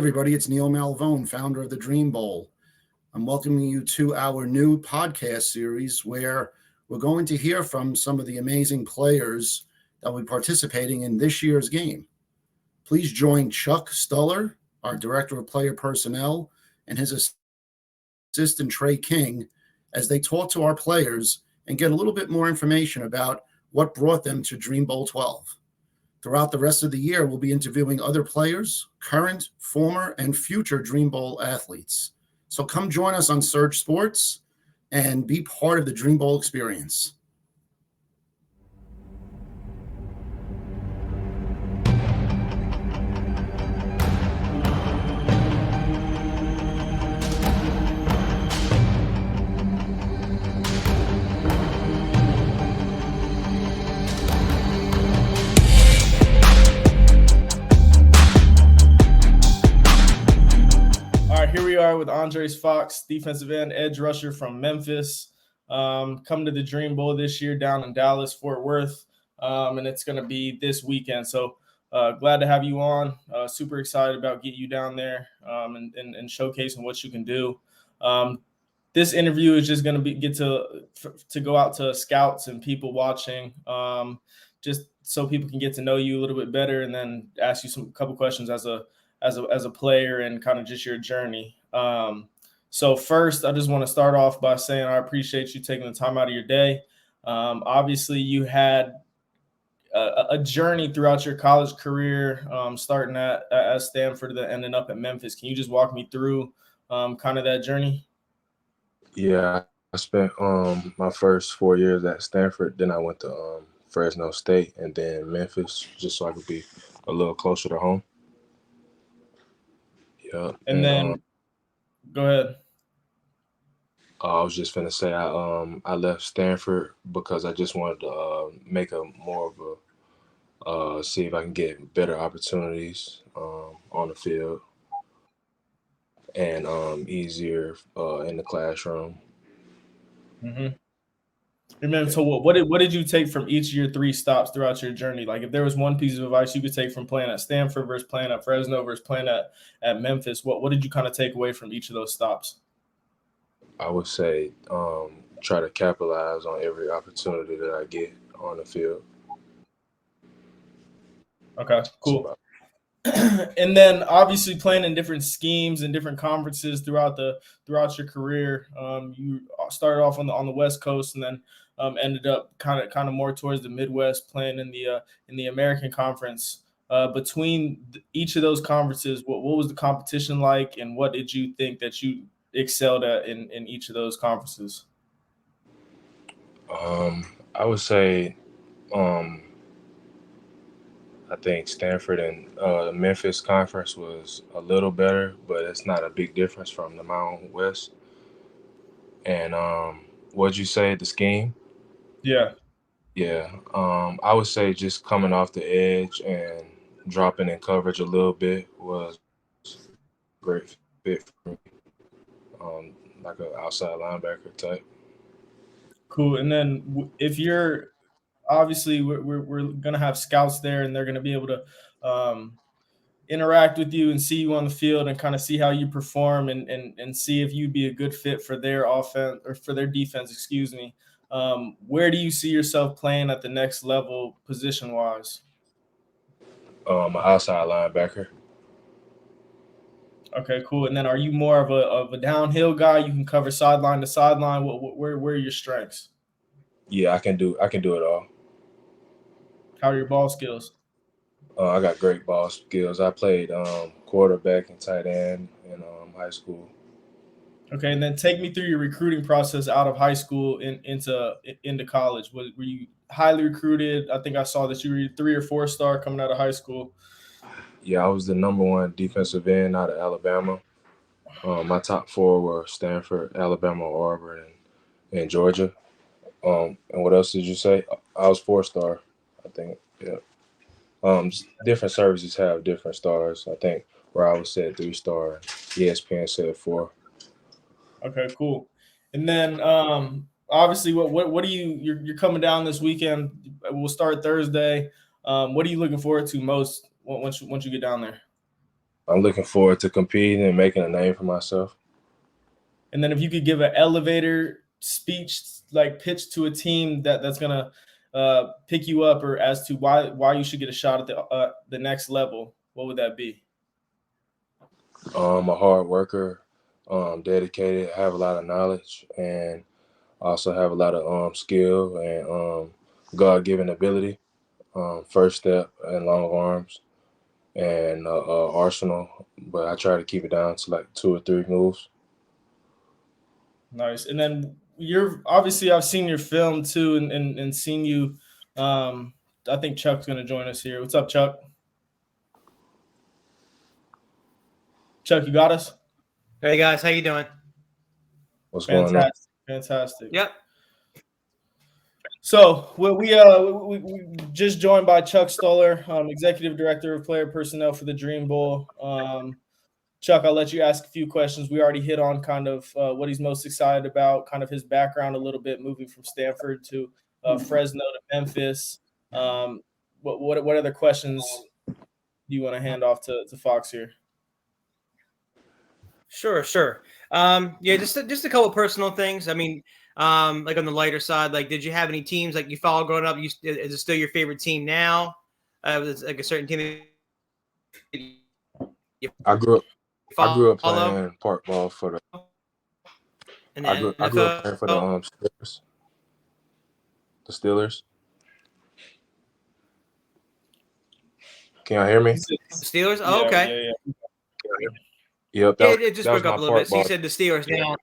everybody. It's Neil Malvone, founder of the Dream Bowl. I'm welcoming you to our new podcast series where we're going to hear from some of the amazing players that will be participating in this year's game. Please join Chuck Stuller, our Director of Player Personnel, and his assistant Trey King as they talk to our players and get a little bit more information about what brought them to Dream Bowl 12. Throughout the rest of the year, we'll be interviewing other players, current, former, and future Dream Bowl athletes. So come join us on Surge Sports and be part of the Dream Bowl experience. Here we are with Andres Fox, defensive end, edge rusher from Memphis, coming to the Dream Bowl this year down in Dallas, Fort Worth, and it's going to be this weekend. So glad to have you on. Super excited about getting you down there and showcasing what you can do. This interview is just going to get to go out to scouts and people watching, just so people can get to know you a little bit better, and then ask you a couple questions as a player and kind of just your journey. So first, I just want to start off by saying I appreciate you taking the time out of your day. Obviously, you had a journey throughout your college career, starting at Stanford, then ending up at Memphis. Can you just walk me through kind of that journey? Yeah, I spent my first 4 years at Stanford. Then I went to Fresno State and then Memphis, just so I could be a little closer to home. Yeah. And then go ahead. I was just gonna say I left Stanford because I just wanted to make a more of a see if I can get better opportunities on the field and easier in the classroom. Mm-hmm. And then, so what did you take from each of your 3 stops throughout your journey? Like, if there was one piece of advice you could take from playing at Stanford versus playing at Fresno versus playing at Memphis, what did you kind of take away from each of those stops? I would say try to capitalize on every opportunity that I get on the field. Okay, cool. And then obviously playing in different schemes and different conferences throughout your career, you started off on the West Coast and then ended up kind of more towards the Midwest, playing in the American Conference. Between each of those conferences, what was the competition like, and what did you think that you excelled at in each of those conferences? I would say I think Stanford and the Memphis conference was a little better, but it's not a big difference from the Mountain West. And what'd you say, the scheme? Yeah. Yeah. I would say just coming off the edge and dropping in coverage a little bit was a great fit for me. Like an outside linebacker type. Cool. And then if you're obviously we're gonna have scouts there, and they're gonna be able to interact with you and see you on the field and kind of see how you perform and see if you'd be a good fit for their offense or for their defense. Excuse me. Where do you see yourself playing at the next level position wise? An outside linebacker. Okay, cool. And then are you more of a downhill guy? You can cover sideline to sideline. Where are your strengths? Yeah, I can do it all. How are your ball skills? I got great ball skills. I played quarterback and tight end in high school. Okay, and then take me through your recruiting process out of high school into college. Were you highly recruited? I think I saw that you were 3 or 4 star coming out of high school. Yeah, I was the #1 defensive end out of Alabama. My top 4 were Stanford, Alabama, Auburn, and Georgia. And what else did you say? I was 4-star, I think. Yeah. Different services have different stars. I think where I was said 3-star, ESPN said 4. Okay, cool. And then obviously, what do you're coming down this weekend? We'll start Thursday. What are you looking forward to most once you get down there? I'm looking forward to competing and making a name for myself. And then if you could give an elevator speech, like pitch to a team that's gonna pick you up, or as to why you should get a shot at the next level, what would that be? A hard worker, dedicated, have a lot of knowledge, and also have a lot of skill and God-given ability. First step and long arms and arsenal, but I try to keep it down to like 2 or 3 moves. Nice. And then you're obviously I've seen your film too, and seen you. I think Chuck's gonna join us here. What's up, Chuck? Chuck, you got us? Hey guys, how you doing? What's going on? Fantastic. Fantastic. Yep. So we just joined by Chuck Stoller, Executive Director of Player Personnel for the Dream Bowl. Chuck, I'll let you ask a few questions. We already hit on kind of what he's most excited about, kind of his background a little bit, moving from Stanford to Fresno to Memphis. What other questions do you want to hand off to Fox here? Sure. Yeah, just a couple personal things. I mean, like on the lighter side, like, did you have any teams like you followed growing up? Is it still your favorite team now? Was it like a certain team? I grew up follow? playing park ball for the. And I grew up playing for the Steelers. The Steelers. Can y'all hear me? The Steelers? Oh, okay. Yep. Yeah, it just broke up a little bit. So you said the Steelers now.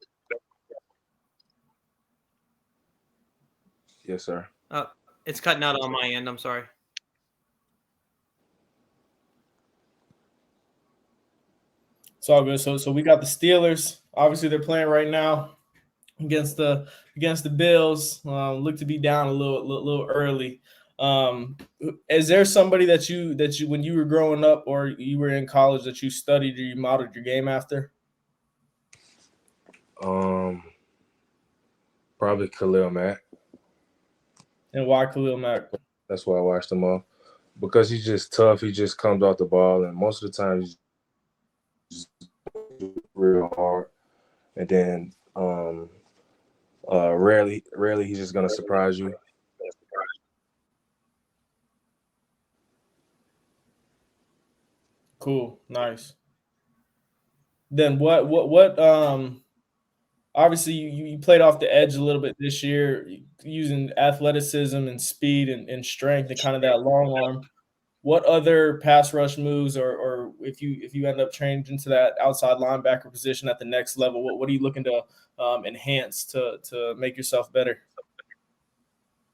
Yes, sir. It's cutting out on my end. I'm sorry. It's all good. So we got the Steelers. Obviously, they're playing right now against the Bills. Look to be down a little early. Is there somebody that you when you were growing up or you were in college that you studied or you modeled your game after? Probably Khalil Mack. And why Khalil Mack? That's why I watched him all. Because he's just tough. He just comes off the ball, and most of the time he's just real hard. And then rarely he's just gonna surprise you. Cool, nice. Then what obviously you played off the edge a little bit this year using athleticism and speed and strength and kind of that long arm. What other pass rush moves or if you end up changing to that outside linebacker position at the next level, what are you looking to enhance to make yourself better?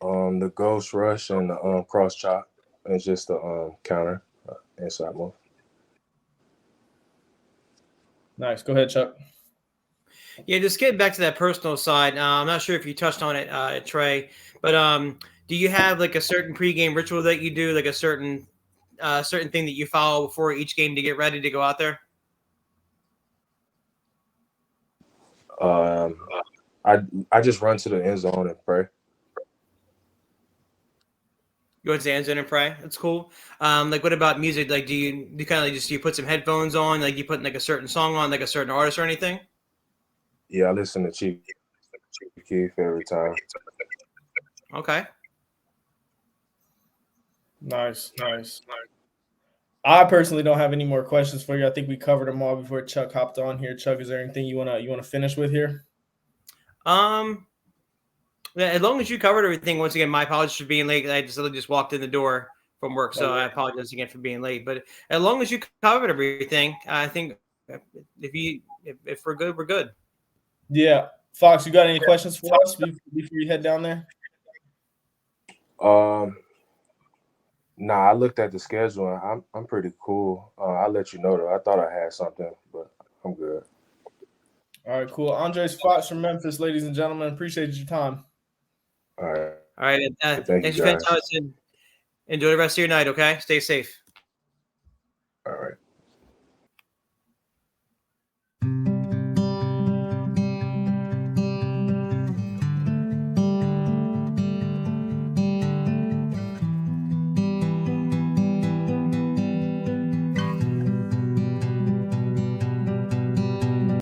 The ghost rush and the cross chop and just the counter inside move. Nice. Go ahead, Chuck. Yeah, just getting back to that personal side. I'm not sure if you touched on it, Trey, but do you have like a certain pregame ritual that you do, like a certain thing that you follow before each game to get ready to go out there? I just run to the end zone and pray. You went to the end zone and pray. That's cool. Like, what about music? Like, do you kind of like you put some headphones on? Like, you put like a certain song on, like a certain artist or anything? Yeah, I listen to Chief Keef every time. Okay. Nice. I personally don't have any more questions for you. I think we covered them all before Chuck hopped on here. Chuck, is there anything you wanna finish with here? Yeah, as long as you covered everything. Once again, my apologies for being late. I just walked in the door from work, so I apologize again for being late. But as long as you covered everything, I think if we're good, we're good. Yeah. Fox, you got any questions for us before you head down there? Nah, I looked at the schedule and I'm pretty cool. I'll let you know though. I thought I had something, but I'm good. All right, cool. Andres Fox from Memphis, ladies and gentlemen. Appreciate your time. All right. All right. Thank you, for guys. enjoy the rest of your night. Okay. Stay safe. All right.